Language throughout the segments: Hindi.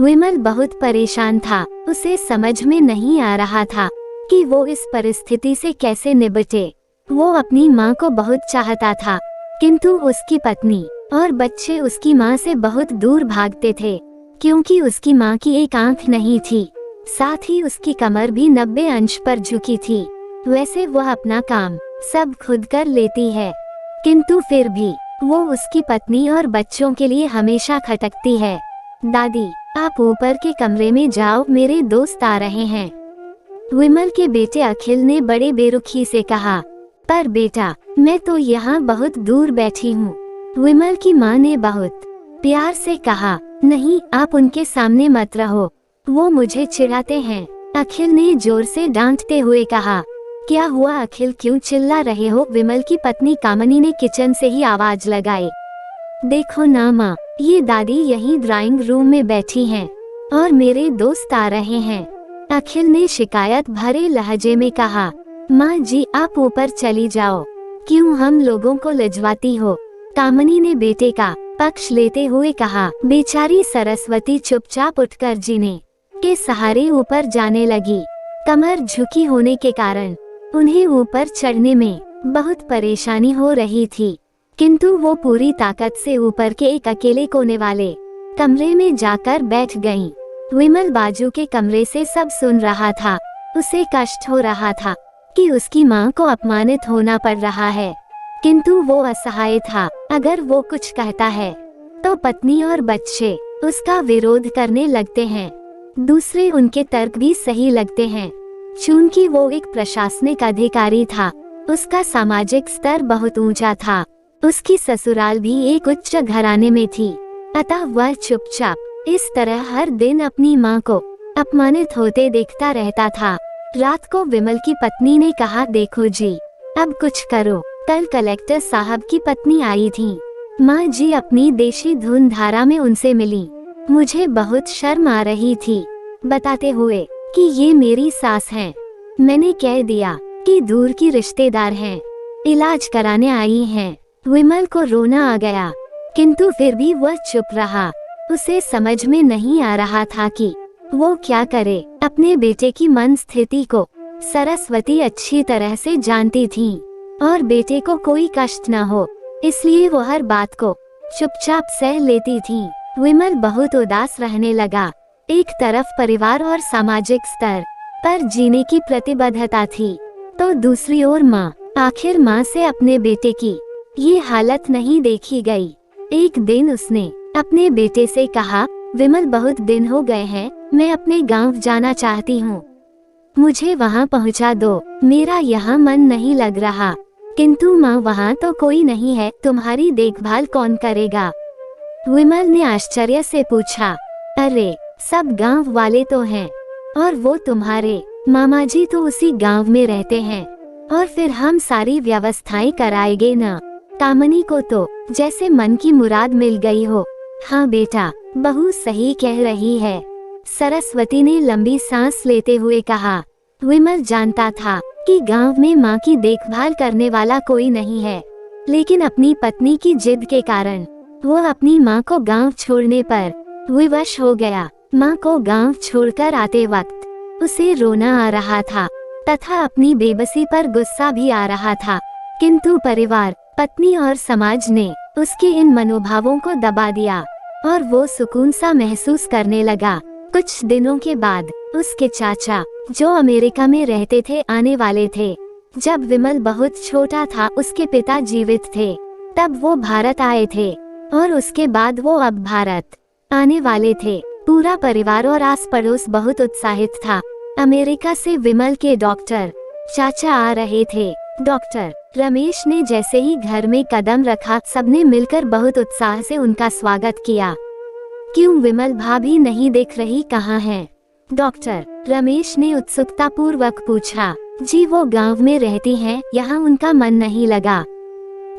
विमल बहुत परेशान था। उसे समझ में नहीं आ रहा था कि वो इस परिस्थिति से कैसे निपटे। वो अपनी माँ को बहुत चाहता था, किंतु उसकी पत्नी और बच्चे उसकी माँ से बहुत दूर भागते थे, क्योंकि उसकी माँ की एक आंख नहीं थी, साथ ही उसकी कमर भी 90 अंश पर झुकी थी। वैसे वह अपना काम सब खुद कर लेती है, किंतु फिर भी वो उसकी पत्नी और बच्चों के लिए हमेशा खटकती है। दादी, आप ऊपर के कमरे में जाओ, मेरे दोस्त आ रहे हैं। विमल के बेटे अखिल ने बड़े बेरुखी से कहा। पर बेटा, मैं तो यहाँ बहुत दूर बैठी हूँ। विमल की माँ ने बहुत प्यार से कहा। नहीं, आप उनके सामने मत रहो, वो मुझे चिढ़ाते हैं। अखिल ने जोर से डांटते हुए कहा। क्या हुआ अखिल, क्यों चिल्ला रहे हो? विमल की पत्नी कामनी ने किचन से ही आवाज लगाई। देखो ना माँ, ये दादी यहीं ड्राइंग रूम में बैठी हैं और मेरे दोस्त आ रहे हैं। अखिल ने शिकायत भरे लहजे में कहा। माँ जी, आप ऊपर चली जाओ, क्यों हम लोगों को लजवाती हो? कामनी ने बेटे का पक्ष लेते हुए कहा। बेचारी सरस्वती चुपचाप उठकर जीने के सहारे ऊपर जाने लगी। कमर झुकी होने के कारण उन्हें ऊपर चढ़ने में बहुत परेशानी हो रही थी, किंतु वो पूरी ताकत से ऊपर के एक अकेले कोने वाले कमरे में जाकर बैठ गईं। विमल बाजू के कमरे से सब सुन रहा था। उसे कष्ट हो रहा था कि उसकी माँ को अपमानित होना पड़ रहा है, किंतु वो असहाय था। अगर वो कुछ कहता है तो पत्नी और बच्चे उसका विरोध करने लगते हैं। दूसरे उनके तर्क भी सही लगते हैं। चूंकि वो एक प्रशासनिक अधिकारी था, उसका सामाजिक स्तर बहुत ऊंचा था। उसकी ससुराल भी एक उच्च घराने में थी, अतः वह चुपचाप इस तरह हर दिन अपनी माँ को अपमानित होते देखता रहता था। रात को विमल की पत्नी ने कहा, देखो जी, अब कुछ करो। कल कलेक्टर साहब की पत्नी आई थी। माँ जी अपनी देशी धुन धारा में उनसे मिली। मुझे बहुत शर्म आ रही थी, बताते हुए कि ये मेरी सास हैं। मैंने कह दिया कि दूर की रिश्तेदार हैं, इलाज कराने आई हैं। विमल को रोना आ गया, किंतु फिर भी वह चुप रहा। उसे समझ में नहीं आ रहा था कि वो क्या करे। अपने बेटे की मन स्थिति को सरस्वती अच्छी तरह से जानती थी और बेटे को कोई कष्ट न हो, इसलिए वो हर बात को चुपचाप सह लेती थी। विमल बहुत उदास रहने लगा। एक तरफ परिवार और सामाजिक स्तर पर जीने की प्रतिबद्धता थी, तो दूसरी ओर माँ। आखिर माँ से अपने बेटे की ये हालत नहीं देखी गई। एक दिन उसने अपने बेटे से कहा, विमल, बहुत दिन हो गए हैं, मैं अपने गांव जाना चाहती हूँ, मुझे वहाँ पहुँचा दो। मेरा यहाँ मन नहीं लग रहा। किंतु माँ, वहाँ तो कोई नहीं है, तुम्हारी देखभाल कौन करेगा? विमल ने आश्चर्य से पूछा। अरे, सब गांव वाले तो हैं, और वो तुम्हारे मामा जी तो उसी गांव में रहते हैं, और फिर हम सारी व्यवस्थाएं कराएंगे ना। कामनी को तो जैसे मन की मुराद मिल गई हो। हाँ बेटा, बहू सही कह रही है, सरस्वती ने लंबी सांस लेते हुए कहा। विमल जानता था कि गांव में माँ की देखभाल करने वाला कोई नहीं है, लेकिन अपनी पत्नी की जिद के कारण वो अपनी माँ को गांव छोड़ने पर विवश हो गया। माँ को गांव छोड़कर आते वक्त उसे रोना आ रहा था तथा अपनी बेबसी पर गुस्सा भी आ रहा था, किंतु परिवार, पत्नी और समाज ने उसके इन मनोभावों को दबा दिया और वो सुकून सा महसूस करने लगा। कुछ दिनों के बाद उसके चाचा, जो अमेरिका में रहते थे, आने वाले थे। जब विमल बहुत छोटा था, उसके पिता जीवित थे, तब वो भारत आए थे और उसके बाद वो अब भारत आने वाले थे। पूरा परिवार और आस पड़ोस बहुत उत्साहित था। अमेरिका से विमल के डॉक्टर चाचा आ रहे थे। डॉक्टर रमेश ने जैसे ही घर में कदम रखा, सबने मिलकर बहुत उत्साह से उनका स्वागत किया। क्यों विमल भाभी नहीं दिख रही, कहाँ हैं? डॉक्टर रमेश ने उत्सुकता पूर्वक पूछा। जी, वो गांव में रहती हैं, यहाँ उनका मन नहीं लगा,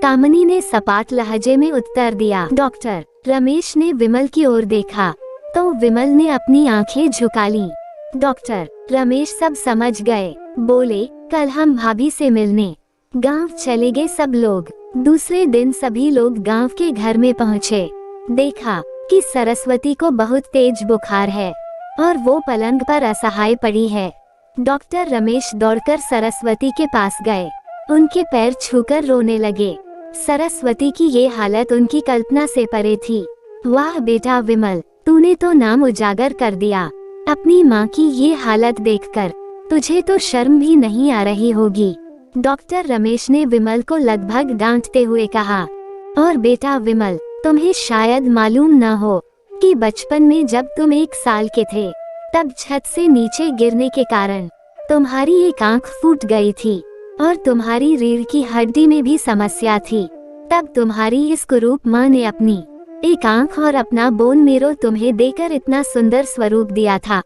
कामनी ने सपाट लहजे में उत्तर दिया। डॉक्टर रमेश ने विमल की ओर देखा तो विमल ने अपनी आंखें झुका लीं। डॉक्टर रमेश सब समझ गए, बोले, कल हम भाभी से मिलने गांव चले गए सब लोग। दूसरे दिन सभी लोग गांव के घर में पहुँचे। देखा कि सरस्वती को बहुत तेज बुखार है और वो पलंग पर असहाय पड़ी है। डॉक्टर रमेश दौड़कर सरस्वती के पास गए, उनके पैर छूकर रोने लगे। सरस्वती की ये हालत उनकी कल्पना से परे थी। वाह बेटा विमल, तूने तो नाम उजागर कर दिया। अपनी माँ की ये हालत देखकर तुझे तो शर्म भी नहीं आ रही होगी। डॉक्टर रमेश ने विमल को लगभग डांटते हुए कहा। और बेटा विमल, तुम्हें शायद मालूम न हो कि बचपन में जब तुम 1 साल के थे तब छत से नीचे गिरने के कारण तुम्हारी एक आंख फूट गई थी और तुम्हारी रीढ़ की हड्डी में भी समस्या थी। तब तुम्हारी इस कुरूप माँ ने अपनी एक आंख और अपना बोन मेरो तुम्हें देकर इतना सुंदर स्वरूप दिया था।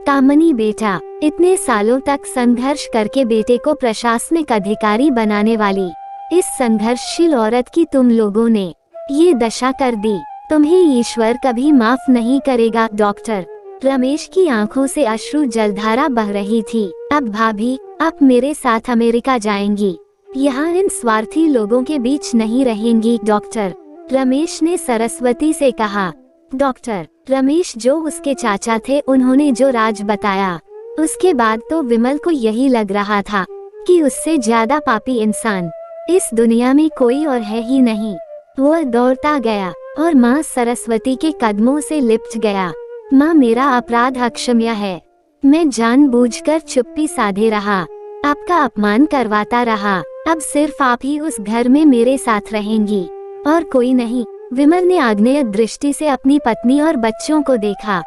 कामनी बेटा, इतने सालों तक संघर्ष करके बेटे को प्रशासनिक अधिकारी बनाने वाली इस संघर्षशील औरत की तुम लोगों ने ये दशा कर दी। तुम्हें ईश्वर कभी माफ नहीं करेगा। डॉक्टर रमेश की आंखों से अश्रु जलधारा बह रही थी। अब भाभी, आप मेरे साथ अमेरिका जाएंगी, यहाँ इन स्वार्थी लोगों के बीच नहीं रहेंगी। डॉक्टर रमेश ने सरस्वती से कहा। डॉक्टर रमेश जो उसके चाचा थे, उन्होंने जो राज बताया, उसके बाद तो विमल को यही लग रहा था कि उससे ज्यादा पापी इंसान इस दुनिया में कोई और है ही नहीं। वो दौड़ता गया और माँ सरस्वती के कदमों से लिपट गया। माँ, मेरा अपराध अक्षम्य है। मैं जानबूझकर चुप्पी साधे रहा, आपका अपमान करवाता रहा। अब सिर्फ आप ही उस घर में मेरे साथ रहेंगी और कोई नहीं। विमल ने आग्नेय दृष्टि से अपनी पत्नी और बच्चों को देखा।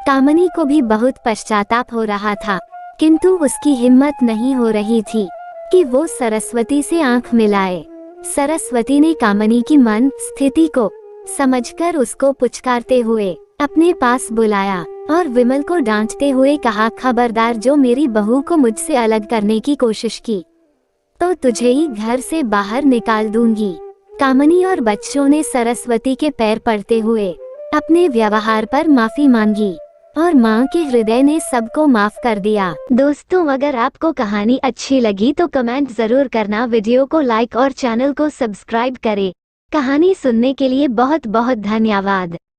कामनी को भी बहुत पश्चाताप हो रहा था, किंतु उसकी हिम्मत नहीं हो रही थी कि वो सरस्वती से आंख मिलाए। सरस्वती ने कामनी की मन स्थिति को समझकर उसको पुचकारते हुए अपने पास बुलाया और विमल को डांटते हुए कहा, खबरदार, जो मेरी बहू को मुझसे अलग करने की कोशिश की तो तुझे ही घर से बाहर निकाल दूंगी। कामनी और बच्चों ने सरस्वती के पैर पड़ते हुए अपने व्यवहार पर माफी मांगी और माँ के हृदय ने सबको माफ कर दिया। दोस्तों, अगर आपको कहानी अच्छी लगी तो कमेंट जरूर करना, वीडियो को लाइक और चैनल को सब्सक्राइब करें। कहानी सुनने के लिए बहुत बहुत धन्यवाद।